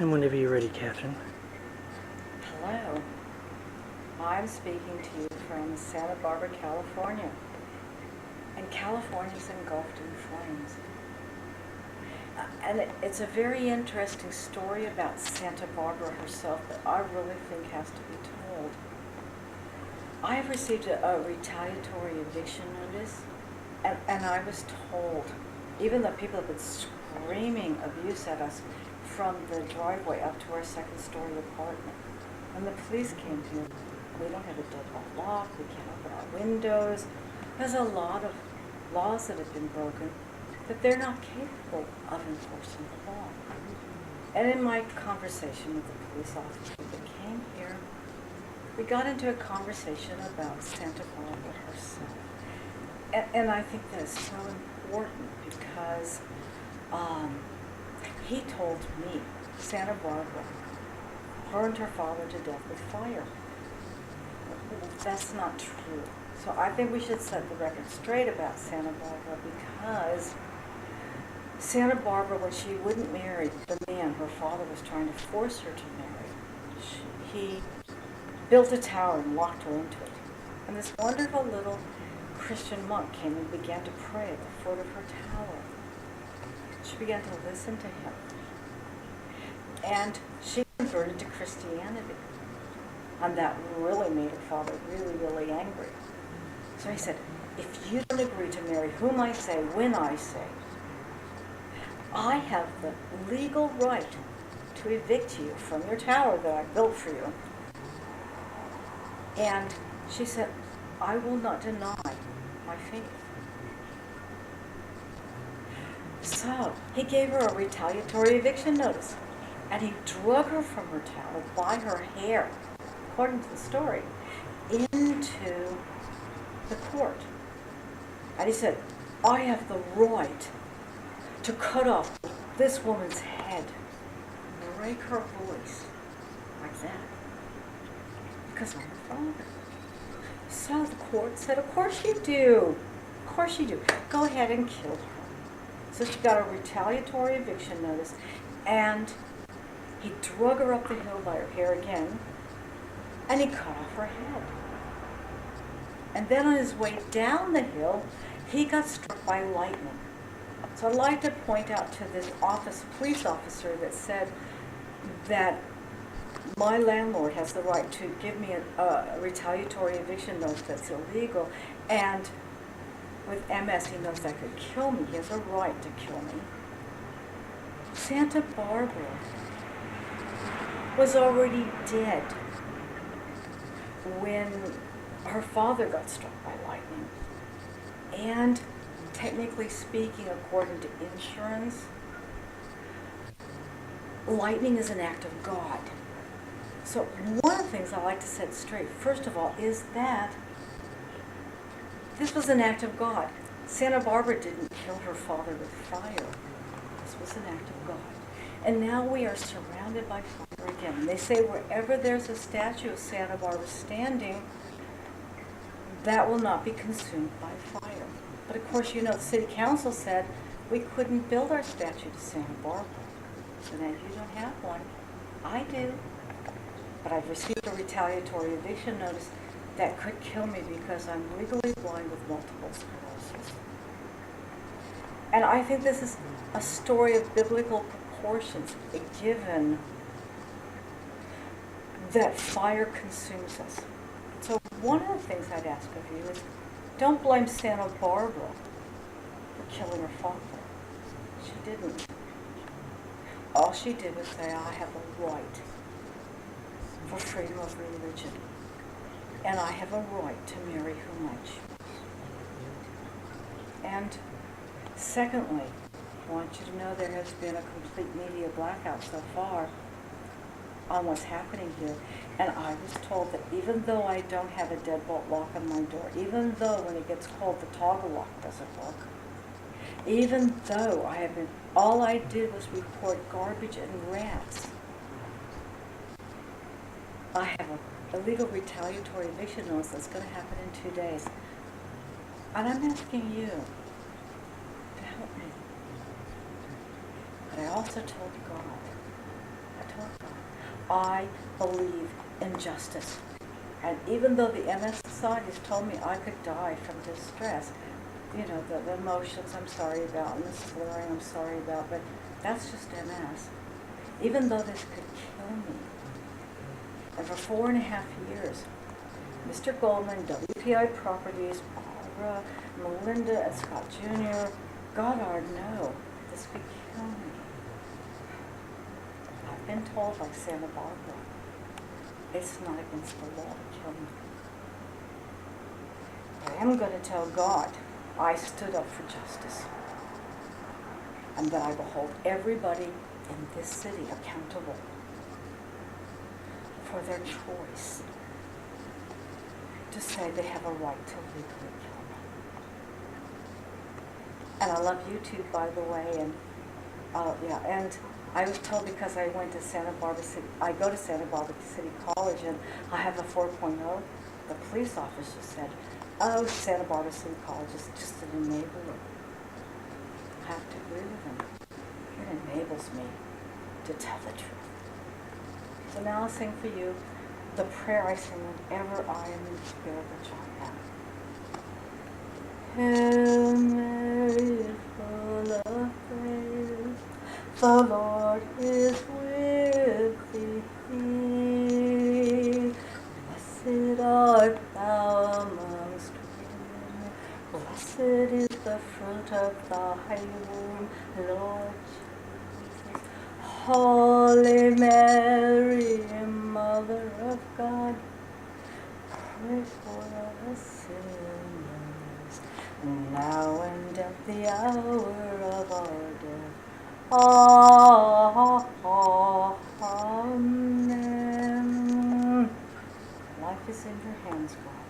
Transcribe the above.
And whenever you're ready, Kathryn. Hello. I'm speaking to you from Santa Barbara, California. And California's engulfed in flames. And it's a very interesting story about Santa Barbara herself that I really think has to be told. I have received a retaliatory eviction notice, and I was told, even though people have been screaming abuse at us from the driveway up to our second-story apartment. When the police came here, we don't have a deadbolt lock, we can't open our windows. There's a lot of laws that have been broken that they're not capable of enforcing the law. And in my conversation with the police officer that came here, we got into a conversation about Santa Barbara herself. And I think that is so important because he told me Santa Barbara burned her father to death with fire. That's not true. So I think we should set the record straight about Santa Barbara because Santa Barbara, when she wouldn't marry the man her father was trying to force her to marry, he built a tower and locked her into it. And this wonderful little Christian monk came and began to pray at the foot of her tower. She began to listen to him. And she converted to Christianity. And that really made her father really, really angry. So he said, if you don't agree to marry whom I say, when I say, I have the legal right to evict you from your tower that I built for you. And she said, I will not deny my faith. So he gave her a retaliatory eviction notice, and he drug her from her tower by her hair, according to the story, into the court. And he said, I have the right to cut off this woman's head, break her voice, like that, because I'm her father. So the court said, of course you do. Of course you do. Go ahead and kill her. So she got a retaliatory eviction notice, and he drug her up the hill by her hair again, and he cut off her head. And then on his way down the hill, he got struck by lightning. So I'd like to point out to this police officer that said that my landlord has the right to give me a retaliatory eviction notice that's illegal, and with MS he knows that could kill me. He has a right to kill me. Santa Barbara was already dead when her father got struck by lightning. And technically speaking, according to insurance, lightning is an act of God. So one of the things I like to set straight, first of all, is that this was an act of God. Santa Barbara didn't kill her father with fire. This was an act of God. And now we are surrounded by fire again. They say wherever there's a statue of Santa Barbara standing, that will not be consumed by fire. But of course, you know, the city council said we couldn't build our statue to Santa Barbara. So now you don't have one. I do. But I've received a retaliatory eviction notice that could kill me because I'm legally blind with multiple sclerosis. And I think this is a story of biblical proportions, given that fire consumes us. So one of the things I'd ask of you is, don't blame Santa Barbara for killing her father. She didn't. All she did was say, I have a right for freedom of religion, and I have a right to marry whom I choose. And secondly, I want you to know there has been a complete media blackout so far on what's happening here. And I was told that even though I don't have a deadbolt lock on my door, even though when it gets cold the toggle lock doesn't work, even though all I did was report garbage and rats, I have an illegal retaliatory eviction notice that's going to happen in 2 days. And I'm asking you to help me. But I also told God, I told God, I believe in justice. And even though the MS Society has told me I could die from distress, you know, the emotions I'm sorry about and the slurring I'm sorry about, but that's just MS. Even though this could kill me. And for 4.5 years, Mr. Goldman, WPI Properties, Barbara, Melinda, and Scott Jr., Goddard, no, this could kill me. I've been told, like Santa Barbara, it's not against the law to kill me. I am going to tell God I stood up for justice, and that I will hold everybody in this city accountable for their choice to say they have a right to legally kill me. And I love YouTube, by the way, and and I was told because I went to Santa Barbara City, I go to Santa Barbara City College, and I have a 4.0. The police officer said, "Oh, Santa Barbara City College is just an enabler." I have to agree with him. It enables me to tell the truth. So now I'll sing for you the prayer I sing whenever I am in the spirit, which I am. Hail Mary, full of grace, the Lord is with thee. Blessed art thou amongst women, blessed is the fruit of thy womb, Lord Jesus. Holy Mary, Mother of God, pray for us sinners, now and at the hour of our death. Amen. Life is in your hands, God.